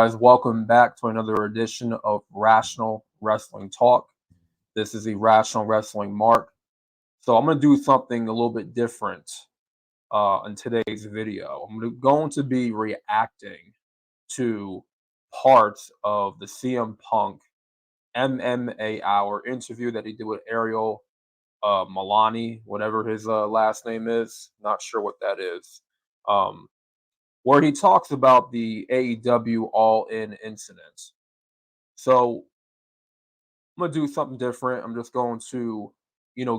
Guys, welcome back to another edition of Rational Wrestling Talk. This is Irrational Wrestling Mark. So I'm going to do something a little bit different in today's video. I'm going to be reacting to parts of the CM Punk MMA Hour interview that he did with Ariel Milani, whatever his last name is. Not sure what that is. Where he talks about the AEW All-In incident. So I'm going to do something different. I'm just going to,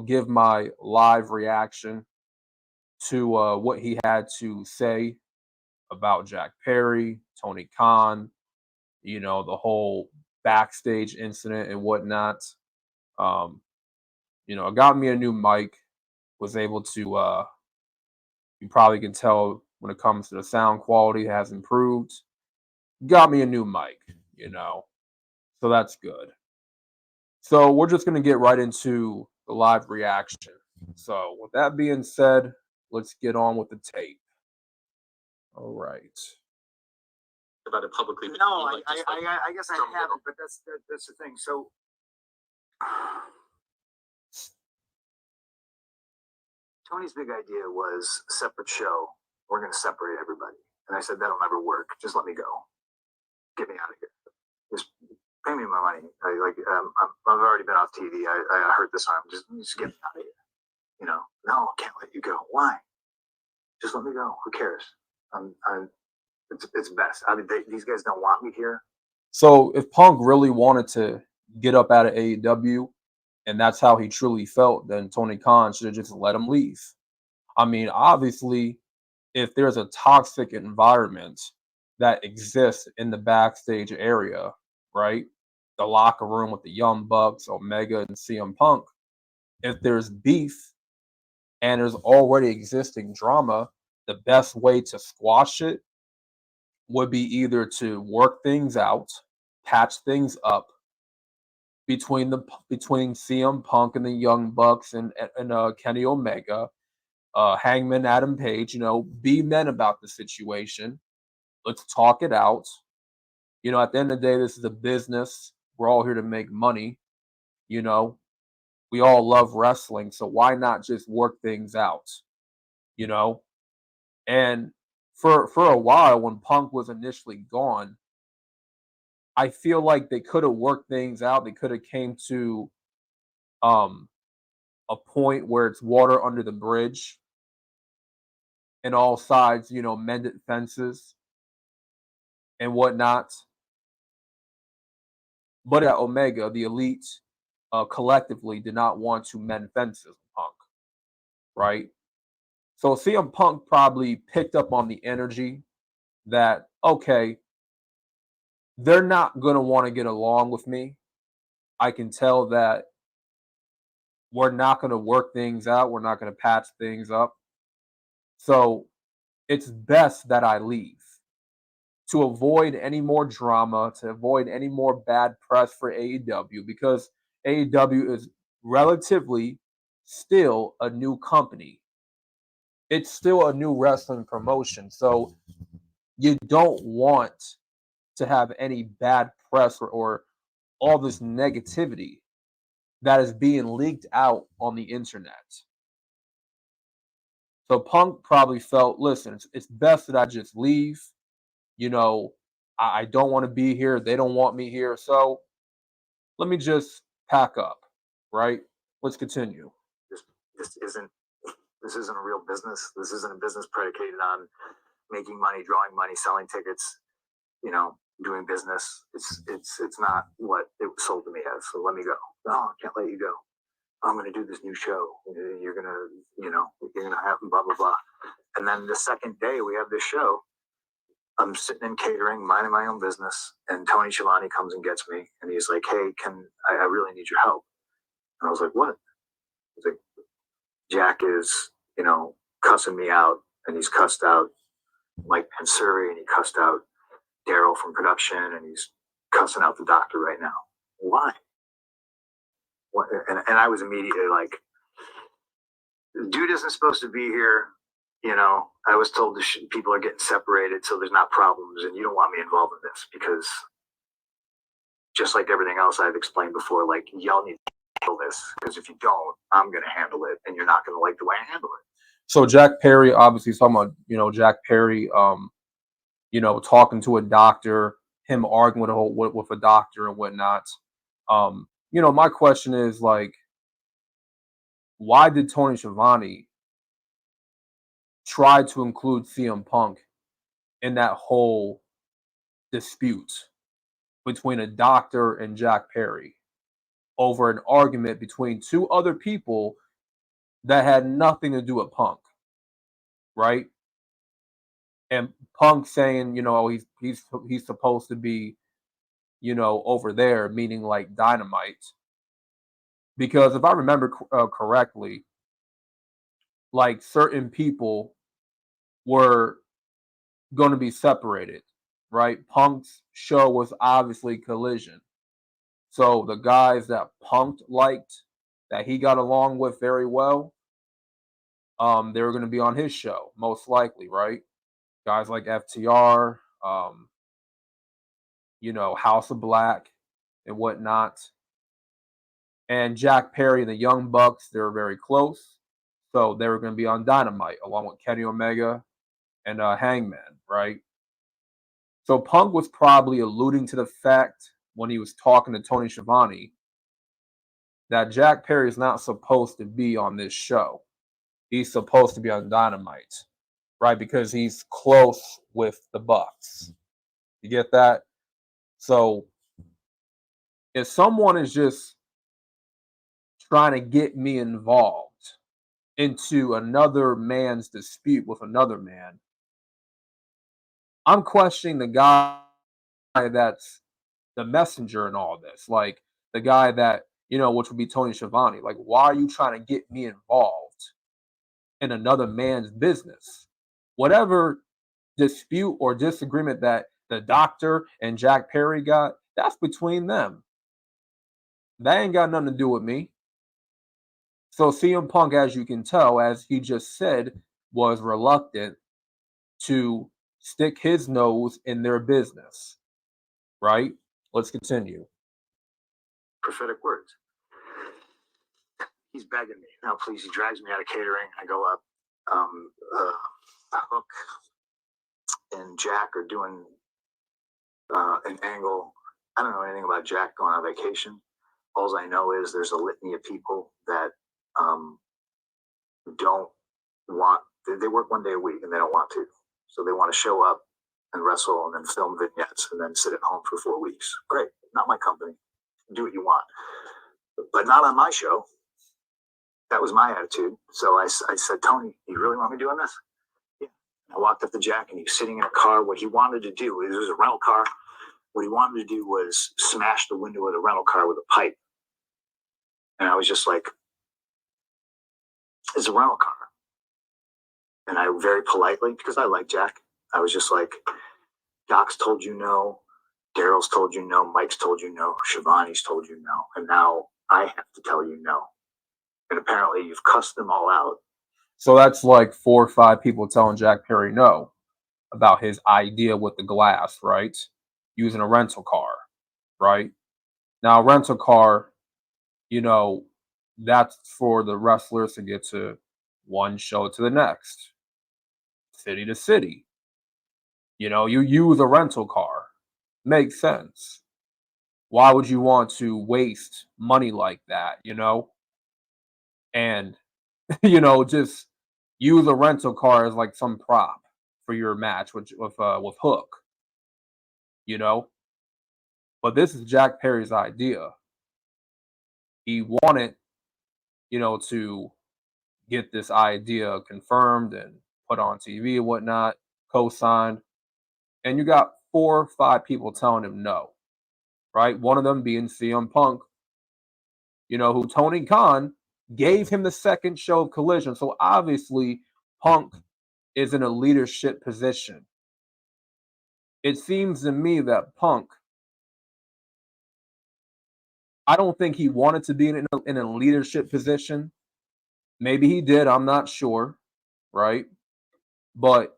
give my live reaction to what he had to say about Jack Perry, Tony Khan, the whole backstage incident and whatnot. It got me a new mic, was able to, you probably can tell when it comes to the sound quality, it has improved. Got me a new mic, so that's good. So we're just going to get right into the live reaction. So with that being said, let's get on with the tape. All right. About it publicly. No, I guess I haven't, but that's the thing. So Tony's big idea was separate show. We're going to separate everybody, and I said that'll never work. Just let me go. Get me out of here. Just pay me my money. I've already been off TV. I hurt this arm. Just get me out of here. No, I can't let you go. Why? Just let me go. Who cares? It's best. I mean, these guys don't want me here. So if Punk really wanted to get up out of AEW, and that's how he truly felt, then Tony Khan should have just let him leave. I mean, obviously, if there's a toxic environment that exists in the backstage area, right? The locker room with the Young Bucks, Omega, and CM Punk. If there's beef and there's already existing drama, the best way to squash it would be either to work things out, patch things up between CM Punk and the Young Bucks and Kenny Omega, Hangman Adam Page. Be men about the situation. Let's talk it out. At the end of the day, this is a business. We're all here to make money. We all love wrestling, so why not just work things out? And for a while, when Punk was initially gone, I feel like they could have worked things out. They could have came to a point where it's water under the bridge and all sides, mended fences and whatnot. But at Omega, the Elite collectively did not want to mend fences with Punk, right? So CM Punk probably picked up on the energy that, okay, they're not going to want to get along with me. I can tell that we're not going to work things out. We're not going to patch things up. So it's best that I leave to avoid any more drama, to avoid any more bad press for AEW, because AEW is relatively still a new company. It's still a new wrestling promotion. So you don't want to have any bad press or all this negativity that is being leaked out on the internet. So Punk probably felt, listen, it's best that I just leave. I don't want to be here. They don't want me here. So let me just pack up, right? Let's continue. This isn't a real business. This isn't a business predicated on making money, drawing money, selling tickets, doing business. It's not what it was sold to me as. So let me go. No, I can't let you go. I'm going to do this new show. You're going to have blah, blah, blah. And then the second day we have this show, I'm sitting in catering, minding my own business, and Tony Schiavone comes and gets me, and he's like, hey, I really need your help. And I was like, what? He's like, Jack is, cussing me out, and he's cussed out Mike Pansuri, and he cussed out Daryl from production, and he's cussing out the doctor right now. Why? What? And I was immediately like, the dude isn't supposed to be here. you know, I was told people are getting separated, so there's not problems, and you don't want me involved in this because just like everything else I've explained before, like y'all need to handle this because if you don't, I'm going to handle it, and you're not going to like the way I handle it. So Jack Perry, obviously, talking about Jack Perry, talking to a doctor, him arguing with a doctor and whatnot. My question is like, why did Tony Schiavone try to include CM Punk in that whole dispute between a doctor and Jack Perry over an argument between two other people that had nothing to do with Punk, right? And Punk saying, he's supposed to be, over there, meaning like Dynamite. Because if I remember correctly, like certain people were going to be separated, right? Punk's show was obviously Collision. So the guys that Punk liked, that he got along with very well, they were going to be on his show, most likely, right? Guys like FTR, House of Black and whatnot. And Jack Perry and the Young Bucks, they were very close. So they were going to be on Dynamite along with Kenny Omega and Hangman, right? So Punk was probably alluding to the fact when he was talking to Tony Schiavone that Jack Perry is not supposed to be on this show. He's supposed to be on Dynamite, right? Because he's close with the Bucks. You get that? So if someone is just trying to get me involved into another man's dispute with another man, I'm questioning the guy that's the messenger in all this. Like the guy that, which would be Tony Schiavone. Like, why are you trying to get me involved in another man's business? Whatever dispute or disagreement that the doctor and Jack Perry got, that's between them. That ain't got nothing to do with me. So CM Punk, as you can tell, as he just said, was reluctant to stick his nose in their business, right? Let's continue. Prophetic words. He's begging me. Now, please, he drags me out of catering. I go up. Hook and Jack are doing an angle. I don't know anything about Jack going on vacation. All I know is there's a litany of people that don't want, they work one day a week and they don't want to. So they want to show up and wrestle and then film vignettes and then sit at home for 4 weeks. Great. Not my company. Do what you want. But not on my show. That was my attitude. So I said, Tony, you really want me doing this? Yeah. I walked up to Jack and he was sitting in a car. What he wanted to do, it was a rental car. What he wanted to do was smash the window of the rental car with a pipe. And I was just like, it's a rental car. And I very politely, because I like Jack, I was just like, Doc's told you no, Daryl's told you no, Mike's told you no, Shivani's told you no, and now I have to tell you no. And apparently you've cussed them all out. So that's like 4 or 5 people telling Jack Perry no about his idea with the glass, right? Using a rental car, right? Now, a rental car, that's for the wrestlers to get to one show to the next, city to city. You use a rental car. Makes sense. Why would you want to waste money like that, And, just use a rental car as like some prop for your match with Hook, But this is Jack Perry's idea. He wanted, to get this idea confirmed and put on TV and whatnot, co-signed. And you got 4 or 5 people telling him no, right? One of them being CM Punk, who Tony Khan gave him the second show of Collision. So obviously Punk is in a leadership position. It seems to me that Punk, I don't think he wanted to be in a leadership position. Maybe he did. I'm not sure, right? But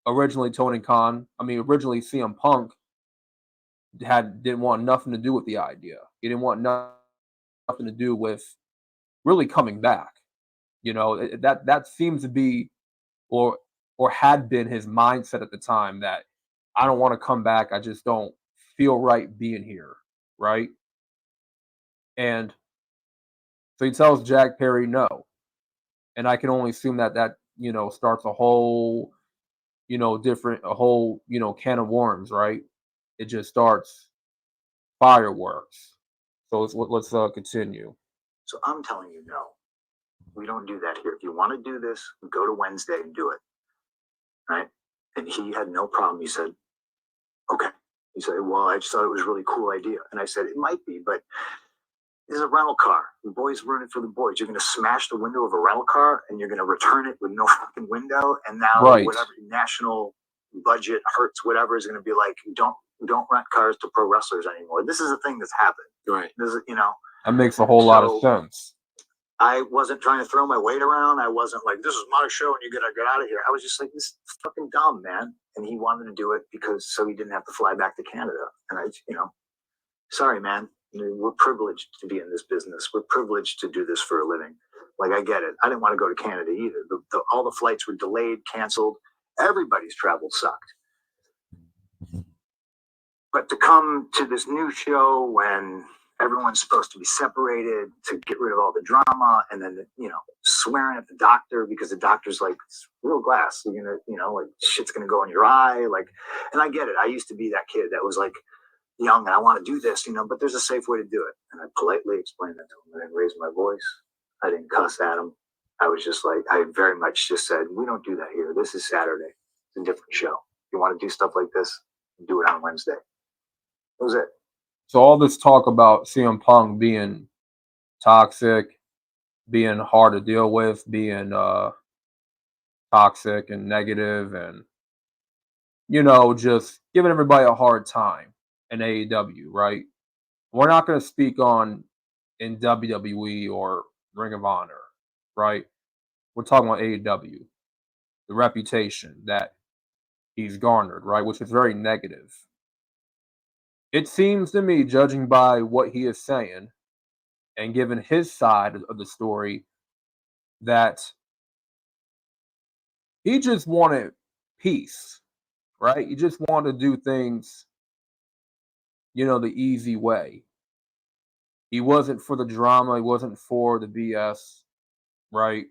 originally originally CM Punk didn't want nothing to do with the idea. He didn't want nothing to do with really coming back. That seems to be or had been his mindset at the time, that I don't want to come back. I just don't feel right being here, right? And so he tells Jack Perry no. And I can only assume that starts a whole, a whole, can of worms, right? It just starts fireworks. So let's continue. So I'm telling you, no, we don't do that here. If you want to do this, go to Wednesday and do it. Right? And he had no problem. He said, okay. He said, well, I just thought it was a really cool idea. And I said, it might be, but this is a rental car. The boys run it for the boys. You're going to smash the window of a rental car and you're going to return it with no fucking window. And now whatever national budget hurts, whatever, is going to be like, don't rent cars to pro wrestlers anymore. This is a thing that's happened. Right. This is, that makes a whole lot of sense. I wasn't trying to throw my weight around. I wasn't like, this is my show and you gotta get out of here. I was just like, this is fucking dumb, man. And he wanted to do it so he didn't have to fly back to Canada. And sorry, man. We're privileged to be in this business. We're privileged to do this for a living. Like, I get it. I didn't want to go to Canada either. All the flights were delayed, canceled. Everybody's travel sucked. But to come to this new show when everyone's supposed to be separated, to get rid of all the drama, and then swearing at the doctor because the doctor's like, it's real glass, you're gonna, like, shit's gonna go in your eye, like. And I get it. I used to be that kid that was like young and I want to do this, but there's a safe way to do it. And I politely explained that to him. I didn't raise my voice. I didn't cuss at him. I was just like, I very much just said, we don't do that here. This is Saturday. It's a different show. If you want to do stuff like this, do it on Wednesday. That was it. So all this talk about CM Punk being toxic, being hard to deal with, being toxic and negative, and just giving everybody a hard time in AEW, right? We're not going to speak on in WWE or Ring of Honor, right? We're talking about AEW, the reputation that he's garnered, right, which is very negative. It seems to me, judging by what he is saying and given his side of the story, that he just wanted peace, right? He just wanted to do things, the easy way. He wasn't for the drama. He wasn't for the BS, right?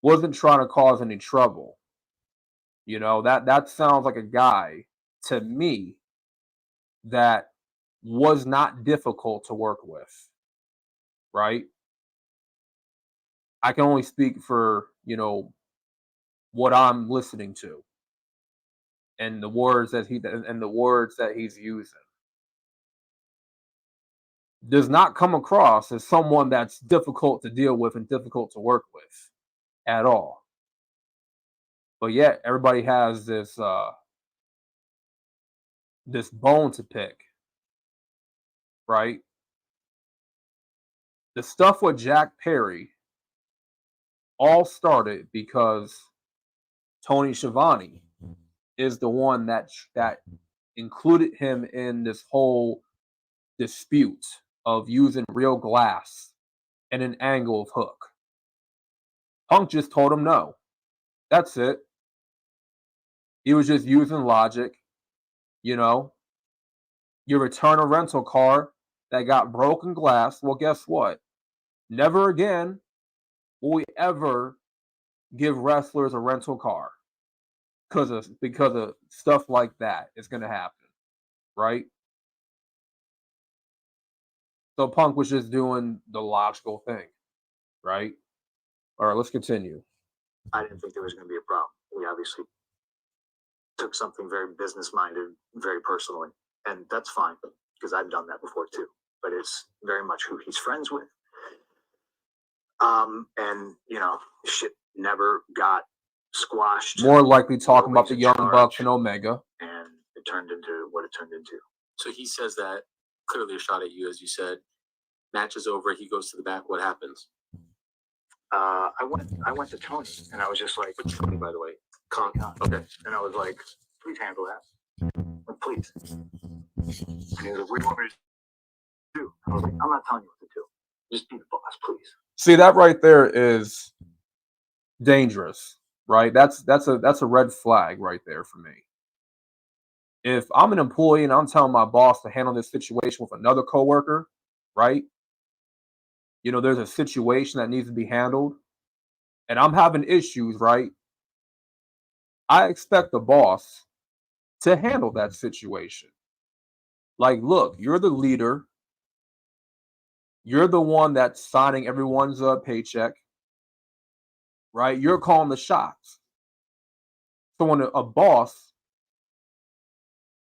Wasn't trying to cause any trouble. That sounds like a guy to me that was not difficult to work with, right? I can only speak for, what I'm listening to and the words that he's using. Does not come across as someone that's difficult to deal with and difficult to work with at all. But yet everybody has this bone to pick, right? The stuff with Jack Perry all started because Tony Schiavone is the one that included him in this whole dispute of using real glass and an angle of hook. Punk just told him no. That's it. He was just using logic. You return a rental car that got broken glass. Well, guess what? Never again will we ever give wrestlers a rental car because of stuff like that. It's going to happen, right? So Punk was just doing the logical thing, right? All right, let's continue. I didn't think there was going to be a problem. We obviously took something very business-minded, very personally, and that's fine because I've done that before too. But it's very much who he's friends with, and shit never got squashed. More likely talking about the Young Bucks and Omega, and it turned into what it turned into. So he says that clearly a shot at you, as you said. Match is over. He goes to the back. What happens? I went to Tony and I was just like, Which Tony, by the way? Con. Okay. And I was like, please handle that. Like, please. And he was like, what do you want me to do? I was like, I'm not telling you what to do. Just be the boss, please. See, that right there is dangerous, right? That's a red flag right there for me. If I'm an employee and I'm telling my boss to handle this situation with another coworker, right? You know, there's a situation that needs to be handled, and I'm having issues, right? I expect the boss to handle that situation. Like, look, you're the leader. You're the one that's signing everyone's paycheck, right? You're calling the shots. So when a boss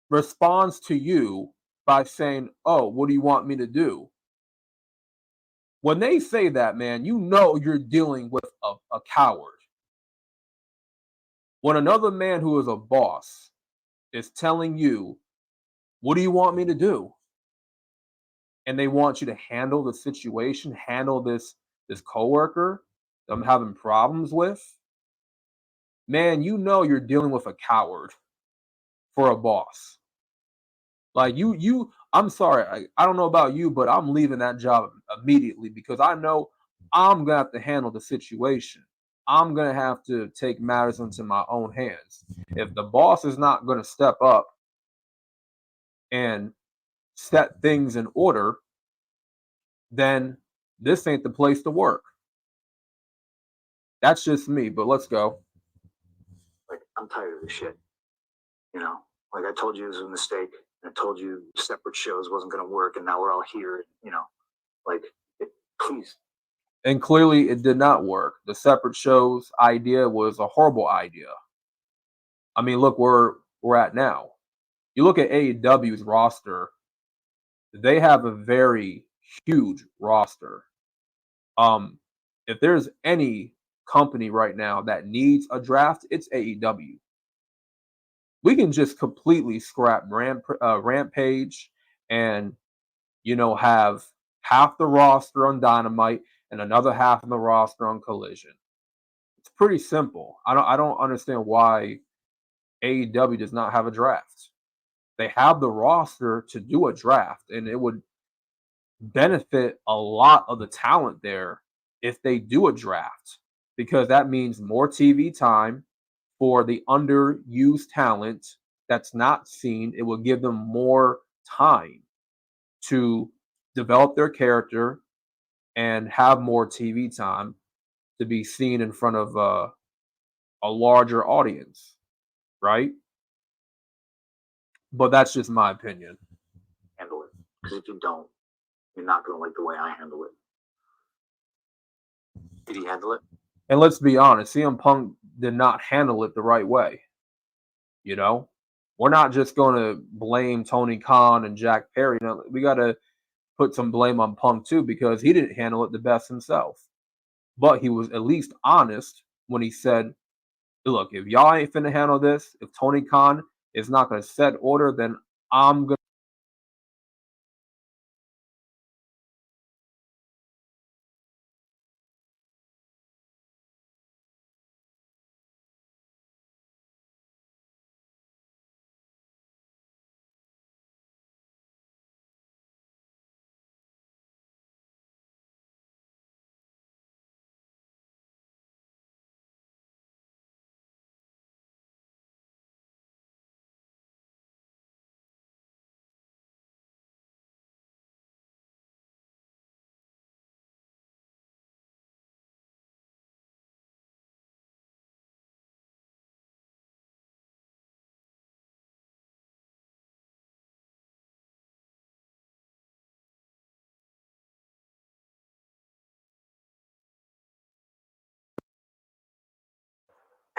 responds to you by saying, "Oh, what do you want me to do?" When they say that, man, you know you're dealing with a coward. When another man who is a boss is telling you, "What do you want me to do?" and they want you to handle the situation, handle this coworker that I'm having problems with, man, you know you're dealing with a coward for a boss. Like I'm sorry, I don't know about you, but I'm leaving that job immediately because I know I'm gonna have to handle the situation. I'm gonna have to take matters into my own hands. If the boss is not gonna step up and set things in order, then this ain't the place to work. That's just me, but let's go. Like, I'm tired of this shit. You know, like I told you it was a mistake. I told you separate shows wasn't going to work, and now we're all here. You know, like, please. And clearly it did not work. The separate shows idea was a horrible idea. I mean, look where we're at now. You look at AEW's roster, they have a very huge roster. If there's any company right now that needs a draft, it's AEW. We can just completely scrap Rampage and have half the roster on Dynamite and another half of the roster on Collision. It's pretty simple. I don't understand why AEW does not have a draft. They have the roster to do a draft, and it would benefit a lot of the talent there if they do a draft, because that means more TV time for the underused talent that's not seen. It will give them more time to develop their character and have more TV time to be seen in front of a larger audience, right? But that's just my opinion. Handle it. Because if you don't, you're not going to like the way I handle it. Did he handle it? And let's be honest, CM Punk did not handle it the right way. You know, we're not just going to blame Tony Khan and Jack Perry. We got to put some blame on Punk too, because he didn't handle it the best himself. But he was at least honest when he said, look, if y'all ain't finna handle this, if Tony Khan is not going to set order, then I'm going to.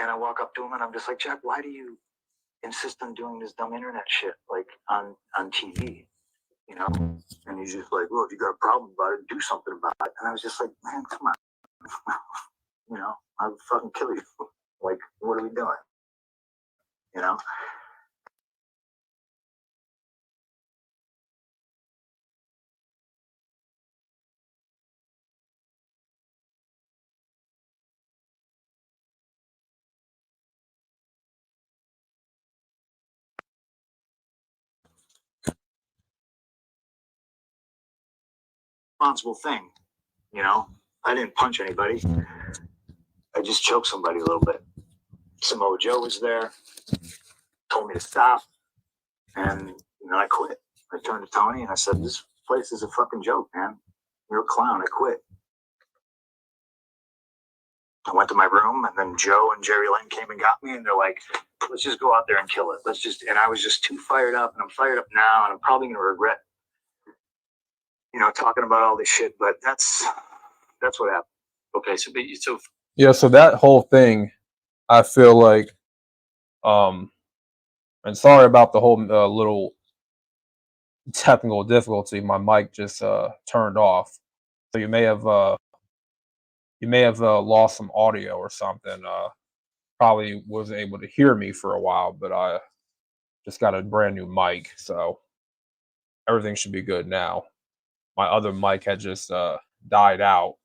And I walk up to him and I'm just like, Jack, why do you insist on doing this dumb internet shit like on TV? You know? And he's just like, well, if you got a problem about it, do something about it. And I was just like, man, come on. You know, I'll fucking kill you. Like, what are we doing? You know? responsible thing. You know, I didn't punch anybody. I just choked somebody a little bit. Samoa Joe was there, told me to stop, and I quit. I turned to Tony and I said, "This place is a fucking joke, man. You're a clown." I quit. I went to my room, and then Joe and Jerry Lynn came and got me, and they're like, "Let's just go out there and kill it. And I was just too fired up, and I'm fired up now, and I'm probably going to regret, talking about all this shit, but that's what happened. Okay, so Yeah, so that whole thing, I feel like, and sorry about the whole little technical difficulty. My mic just turned off, so you may have lost some audio or something. Probably wasn't able to hear me for a while, but I just got a brand new mic, so everything should be good now. My other mic had just died out,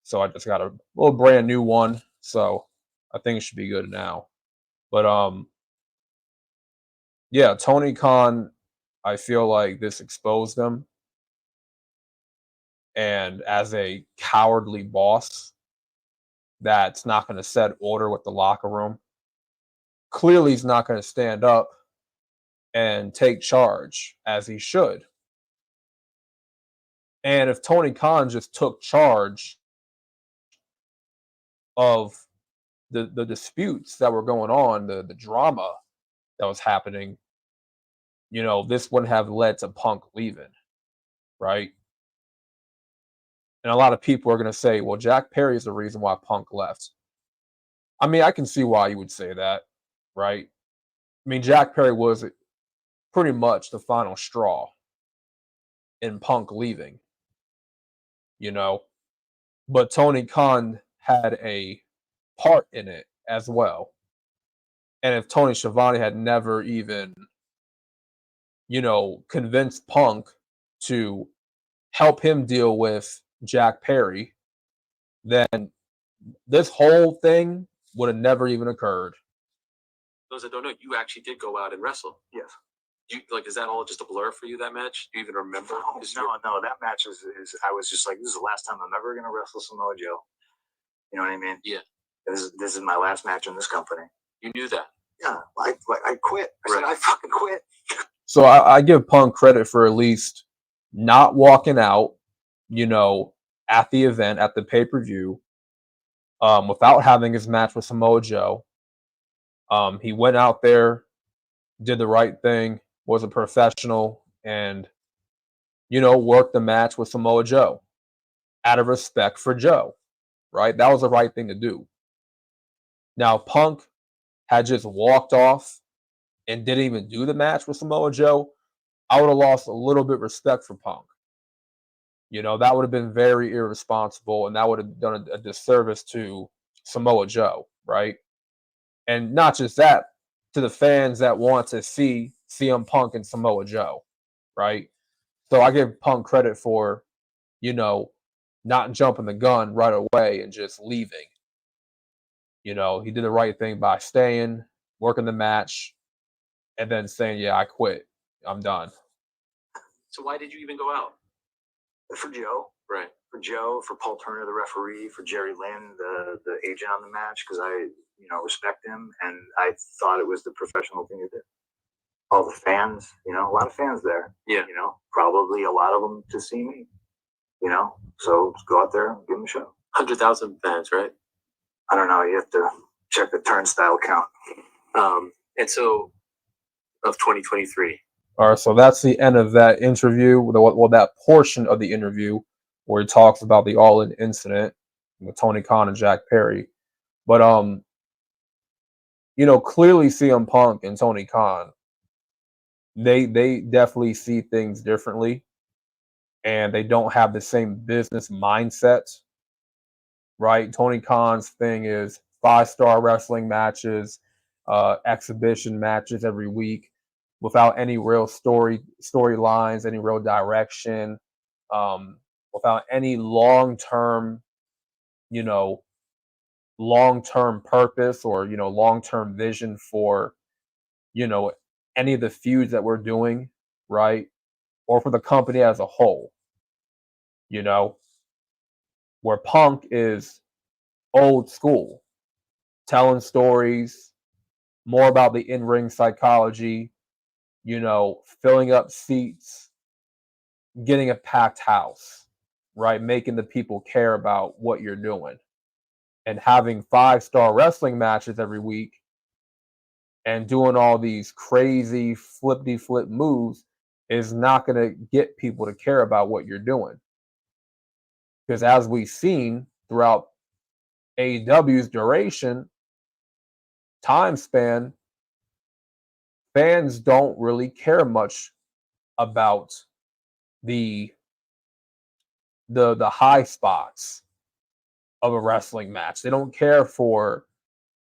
so I just got a little brand new one, so I think it should be good now. But yeah, Tony Khan, I feel like this exposed him, and as a cowardly boss that's not going to set order with the locker room, clearly he's not going to stand up and take charge as he should. And if Tony Khan just took charge of the disputes that were going on, the drama that was happening, this wouldn't have led to Punk leaving, right? And a lot of people are going to say, well, Jack Perry is the reason why Punk left. I mean, I can see why you would say that, right? I mean, Jack Perry was pretty much the final straw in Punk leaving, but Tony Khan had a part in it as well. And if Tony Schiavone had never even, convinced Punk to help him deal with Jack Perry, then this whole thing would have never even occurred. those that don't know, you actually did go out and wrestle. Yes. Is that all just a blur for you, that match? Do you even remember? No, that match is I was just like, this is the last time I'm ever going to wrestle Samoa Joe. You know what I mean? Yeah. This is my last match in this company. You knew that? Yeah, I quit. I said, I fucking quit. So I give Punk credit for at least not walking out, at the event, at the pay-per-view, without having his match with Samoa Joe. He went out there, did the right thing, was a professional, and, worked the match with Samoa Joe out of respect for Joe, right? That was the right thing to do. Now, Punk had just walked off and didn't even do the match with Samoa Joe, I would have lost a little bit of respect for Punk. That would have been very irresponsible, and that would have done a disservice to Samoa Joe, right? And not just that, to the fans that want to see CM Punk and Samoa Joe, right? So I give Punk credit for, not jumping the gun right away and just leaving. He did the right thing by staying, working the match, and then saying, yeah, I quit. I'm done. So why did you even go out? For Joe. Right. For Joe, for Paul Turner, the referee, for Jerry Lynn, the agent on the match, because I, respect him, and I thought it was the professional thing to do. All the fans, a lot of fans there. Yeah. Probably a lot of them to see me. So just go out there and give them a show. 100,000 fans, right? I don't know. You have to check the turnstile count. And so of 2023. All right, so that's the end of that interview. Well, that portion of the interview where he talks about the All-In incident with Tony Khan and Jack Perry. But clearly CM Punk and Tony Khan, they definitely see things differently, and they don't have the same business mindset. Right? Tony Khan's thing is 5-star wrestling matches, exhibition matches every week, without any real storylines, any real direction, without any long-term purpose or long-term vision for any of the feuds that we're doing, right? Or for the company as a whole. you know, where Punk is old school, telling stories, more about the in-ring psychology, you know, filling up seats, getting a packed house, right? Making the people care about what you're doing. And having 5-star wrestling matches every week and doing all these crazy flippity flip moves is not going to get people to care about what you're doing. Because as we've seen throughout AEW's duration, time span, fans don't really care much about the high spots of a wrestling match. They don't care for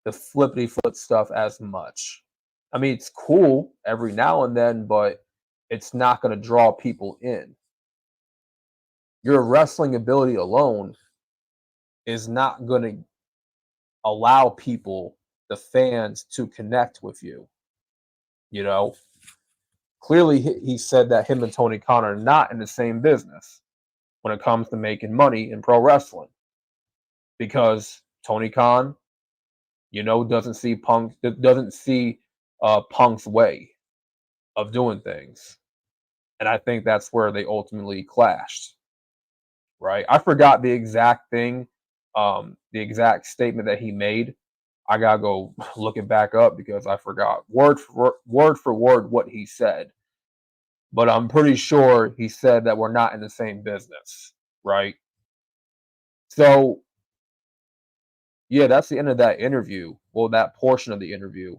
the flippity flip stuff as much. I mean, it's cool every now and then, but it's not going to draw people in. Your wrestling ability alone is not going to allow people, the fans, to connect with you. You know, clearly he said that him and Tony Khan are not in the same business when it comes to making money in pro wrestling, because Tony Khan, you know, doesn't see Punk's way of doing things. And I think that's where they ultimately clashed. Right? I forgot the exact thing, the exact statement that he made. I gotta go look it back up because I forgot word for word what he said. But I'm pretty sure he said that we're not in the same business, right? So yeah, that's the end of that interview. Well, that portion of the interview.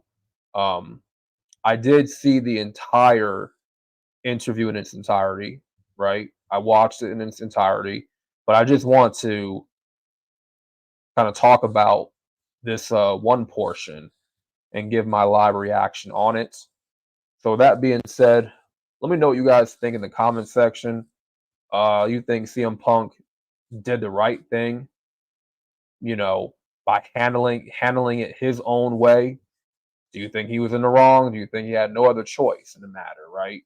I did see the entire interview in its entirety, right? I watched it in its entirety, but I just want to kind of talk about this one portion and give my live reaction on it. So that being said, let me know what you guys think in the comment section. You think CM Punk did the right thing, you know, by handling it his own way? Do you think he was in the wrong? Do you think he had no other choice in the matter, right?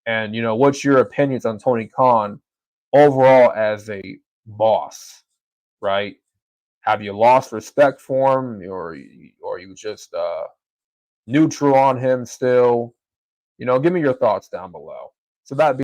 And, you know, what's your opinions on Tony Khan overall as a boss, right? Have you lost respect for him, or you just neutral on him still? You know, give me your thoughts down below. So that